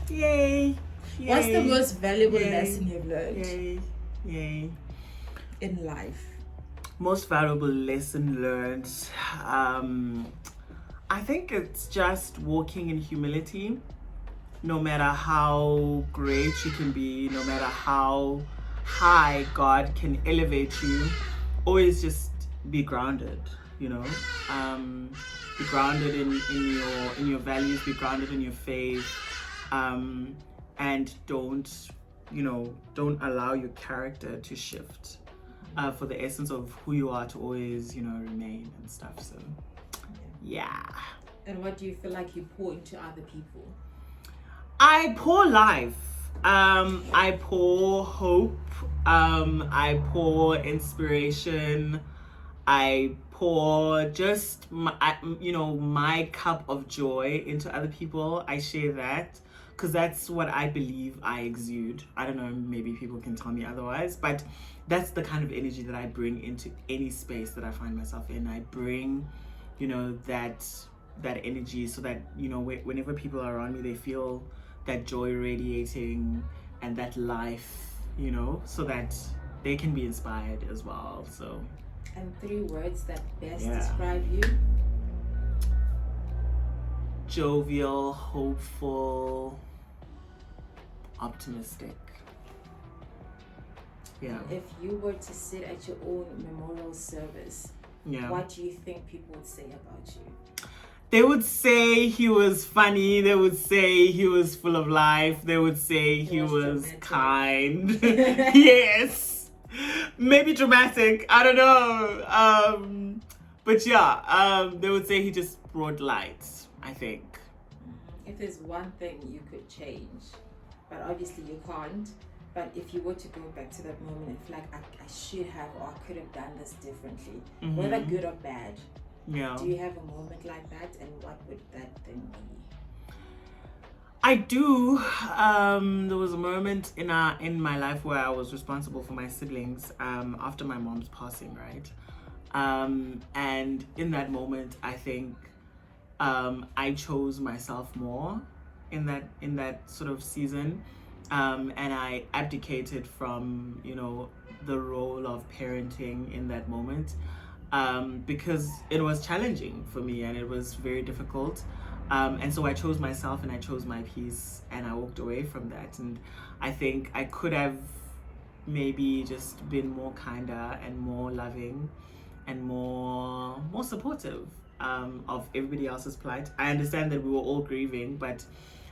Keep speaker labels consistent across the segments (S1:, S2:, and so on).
S1: Yay. Yay.
S2: What's the most valuable
S1: Yay.
S2: lesson you've learned
S1: Yay. Yay.
S2: in life?
S1: Most valuable lesson learned. I think it's just walking in humility. No matter how great you can be, no matter how high God can elevate you, always just be grounded, you know. Be grounded in your values, be grounded in your faith, and don't allow your character to shift for the essence of who you are to always, remain and stuff. So yeah.
S2: And what do you feel like you pour into other people?
S1: I pour life. I pour hope. I pour inspiration. I pour just my cup of joy into other people. I share that because that's what I believe I exude. I don't know, maybe people can tell me otherwise, but that's the kind of energy that I bring into any space that I find myself in. I bring, that energy so that, whenever people are around me, they feel that joy radiating and that life, so that they can be inspired as well. So.
S2: And 3 words that best describe you?
S1: Jovial, hopeful, optimistic. Yeah.
S2: If you were to sit at your own memorial service, what do you think people would say about you?
S1: They would say he was funny. They would say he was full of life. They would say he was kind. Yes. Maybe dramatic. I don't know. But yeah, they would say he just brought light, I think.
S2: If there's one thing you could change, but obviously you can't, but if you were to go back to that moment and feel like I should have or I could have done this differently, whether good or bad, do you have a moment like that, and what would that thing be?
S1: I do. There was a moment in my life where I was responsible for my siblings after my mom's passing, right? And in that moment, I think I chose myself more in that sort of season, and I abdicated from the role of parenting in that moment, because it was challenging for me and it was very difficult. And so I chose myself and I chose my peace and I walked away from that. And I think I could have maybe just been more kinder and more loving and more supportive of everybody else's plight. I understand that we were all grieving, but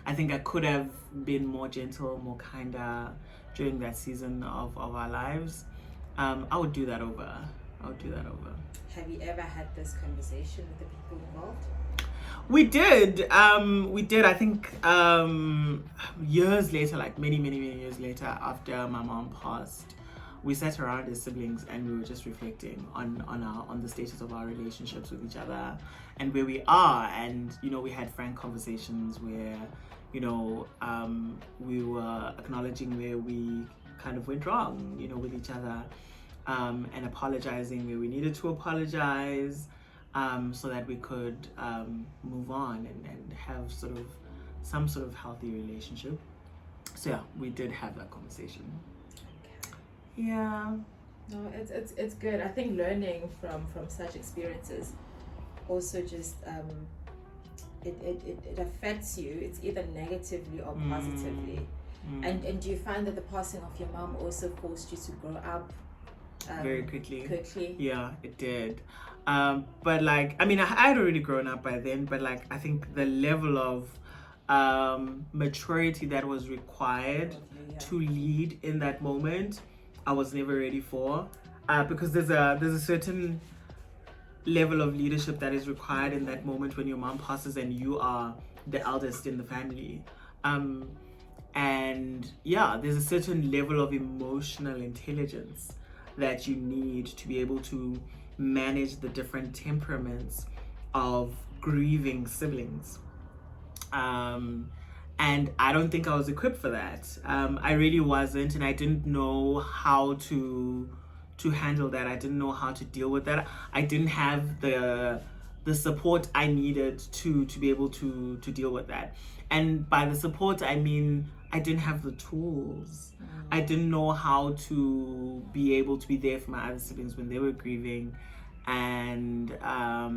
S1: I think I could have been more gentle, more kinder during that season of our lives. I would do that over.
S2: Have you ever had this conversation with the people involved?
S1: We did. I think years later, like many years later, after my mom passed, we sat around as siblings and we were just reflecting on the status of our relationships with each other and where we are. And we had frank conversations where we were acknowledging where we kind of went wrong, with each other, and apologizing where we needed to apologize. So that we could move on and have some sort of healthy relationship. So yeah, we did have that conversation.
S2: Okay.
S1: Yeah.
S2: No, it's good. I think learning from such experiences also just it affects you. It's either negatively or positively. And do you find that the passing of your mom also forced you to grow up
S1: very quickly?
S2: Yeah,
S1: it did. But I had already grown up by then, but I think the level of maturity that was required to lead in that moment, I was never ready for, because there's a certain level of leadership that is required in that moment when your mom passes and you are the eldest in the family. And yeah, there's a certain level of emotional intelligence that you need to be able to manage the different temperaments of grieving siblings. And I don't think I was equipped for that. I really wasn't, and I didn't know how to handle that. I didn't know how to deal with that. I didn't have the the support I needed to be able to deal with that. And by the support, I mean I didn't have the tools. I didn't know how to be able to be there for my other siblings when they were grieving, and I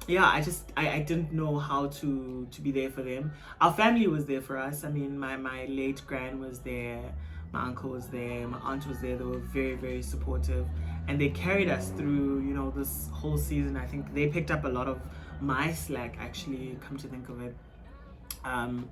S1: didn't know how to be there for them. Our family was there for us. I mean, my late gran was there, my uncle was there, my aunt was there. They were very, very supportive, and they carried us through, you know, this whole season. I think they picked up a lot of my slack, actually, come to think of it,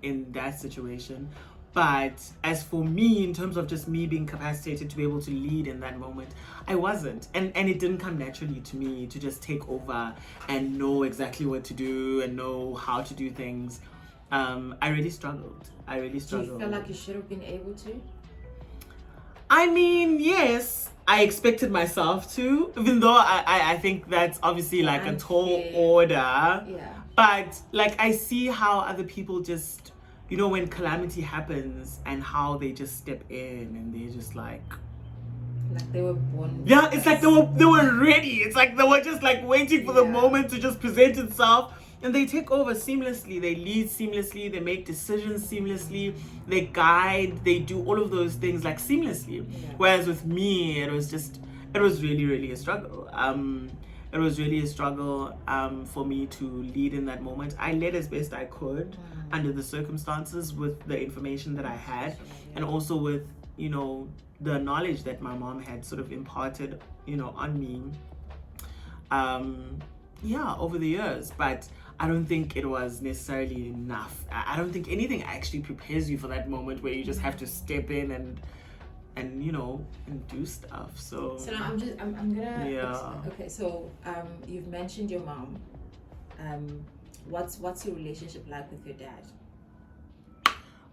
S1: in that situation. But as for me, in terms of just me being capacitated to be able to lead in that moment, I wasn't. And it didn't come naturally to me to just take over and know exactly what to do and know how to do things. I really struggled.
S2: Do you feel like you should have been able to?
S1: I mean, yes, I expected myself to, even though I think that's obviously like a tall order.
S2: Yeah.
S1: But like, I see how other people just, you know, when calamity happens and how they just step in and they just like
S2: they were born.
S1: Yeah, it's like they were ready. It's like they were just like waiting for the moment to just present itself. And they take over seamlessly. They lead seamlessly. They make decisions seamlessly. They guide. They do all of those things like seamlessly.
S2: Yeah.
S1: Whereas with me, it was really, really a struggle. It was really a struggle for me to lead in that moment. I led as best I could under the circumstances with the information that I had, and also with, you know, the knowledge that my mom had sort of imparted, you know, on me over the years. But I don't think it was necessarily enough. I don't think anything actually prepares you for that moment where you just have to step in and you know, and do stuff. So
S2: now I'm gonna okay, so you've mentioned your mom. What's your relationship like with your dad?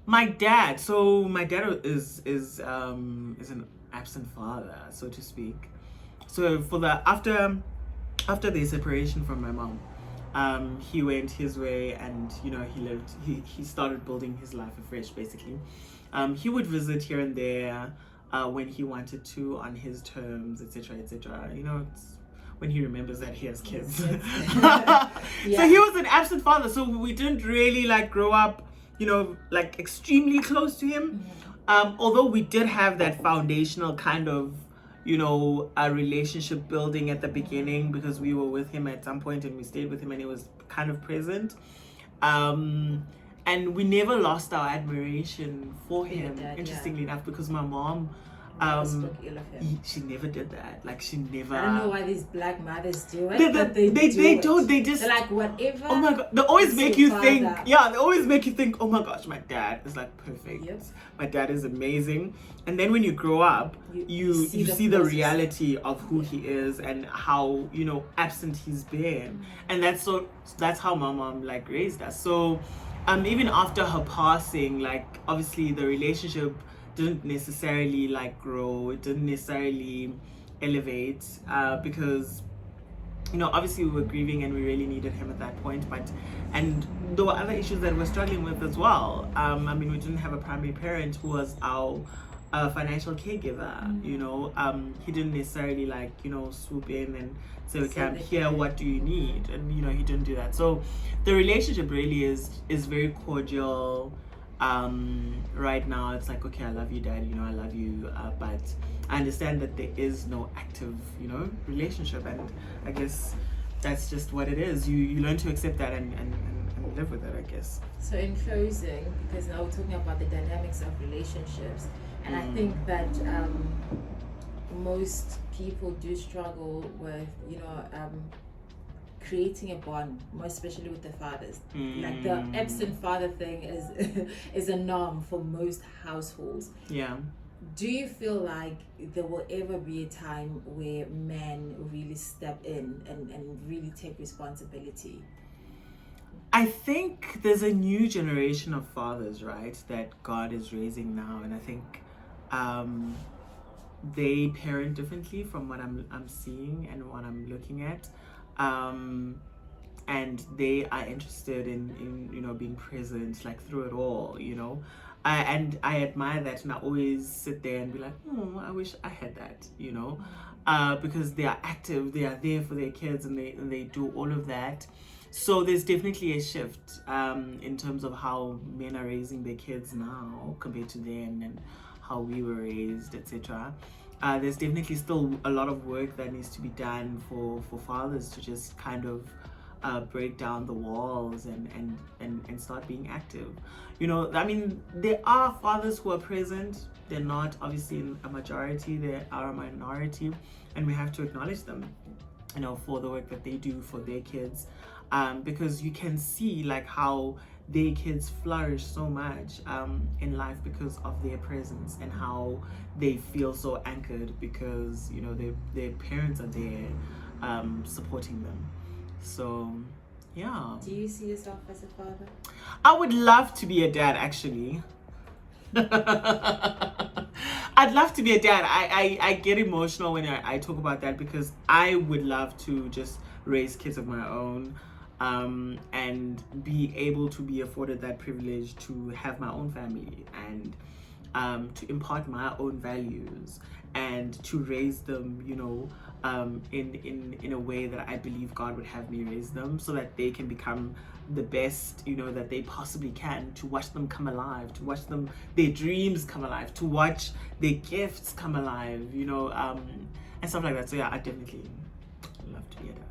S1: My dad is an absent father, so to speak. So for the after the separation from my mom, he went his way, and you know, he started building his life afresh, basically. He would visit here and there when he wanted to, on his terms, etc., etc. You know, it's when he remembers that he has kids. So he was an absent father, so we didn't really like grow up, you know, like extremely close to him. Although we did have that foundational kind of, you know, a relationship building at the beginning, because we were with him at some point and we stayed with him and he was kind of present. And we never lost our admiration for him, interestingly enough, because my mom,
S2: spoke ill of him.
S1: she never did that. Like, she never.
S2: I don't know why these black mothers do it, but they
S1: don't. They just,
S2: they're like, whatever.
S1: Oh my god! They always make you think. Yeah, they always make you think. Oh my gosh, my dad is like perfect.
S2: Yep.
S1: My dad is amazing. And then when you grow up, you see the reality of who he is and how, you know, absent he's been. And that's how my mom like raised us. So even after her passing, like, obviously the relationship didn't necessarily like grow, it didn't necessarily elevate, because, you know, obviously we were grieving and we really needed him at that point, and there were other issues that we're struggling with as well. I mean, we didn't have a primary parent who was our financial caregiver. You know, he didn't necessarily like, you know, swoop in and say, okay, I'm here, what do you need? And, you know, he didn't do that. So the relationship really is very cordial. Right now it's like, okay, I love you, Dad, you know, I love you, but I understand that there is no active, you know, relationship, and I guess that's just what it is. You learn to accept that and live with it, I guess.
S2: So in closing, because now we're talking about the dynamics of relationships, and I think that most people do struggle with, you know, creating a bond, more especially with the fathers. Like, the absent father thing is a norm for most households.
S1: Yeah.
S2: Do you feel like there will ever be a time where men really step in and really take responsibility?
S1: I think there's a new generation of fathers, right, that God is raising now, and I think they parent differently from what I'm seeing and what I'm looking at. And they are interested in you know, being present, like, through it all, you know. And I admire that, and I always sit there and be like, oh, I wish I had that, you know. because they are active, they are there for their kids, and they do all of that. So there's definitely a shift in terms of how men are raising their kids now compared to then, and how we were raised, etc. There's definitely still a lot of work that needs to be done for fathers to just kind of break down the walls and start being active. You know, I mean, there are fathers who are present. They're not obviously a majority, they are a minority, and we have to acknowledge them, you know, for the work that they do for their kids, because you can see like how their kids flourish so much in life because of their presence, and how they feel so anchored because, you know, their parents are there supporting them. So yeah.
S2: Do you see yourself as a father?
S1: I would love to be a dad, actually. I'd love to be a dad. I get emotional when I talk about that, because I would love to just raise kids of my own, and be able to be afforded that privilege to have my own family, and to impart my own values, and to raise them, you know, in a way that I believe God would have me raise them, so that they can become the best, you know, that they possibly can, to watch them come alive, to watch them, their dreams come alive, to watch their gifts come alive, you know, and stuff like that. So yeah, I definitely love to be a dad.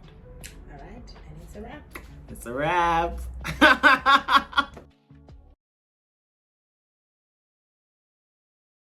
S2: All right, and it's a wrap.
S1: It's a wrap.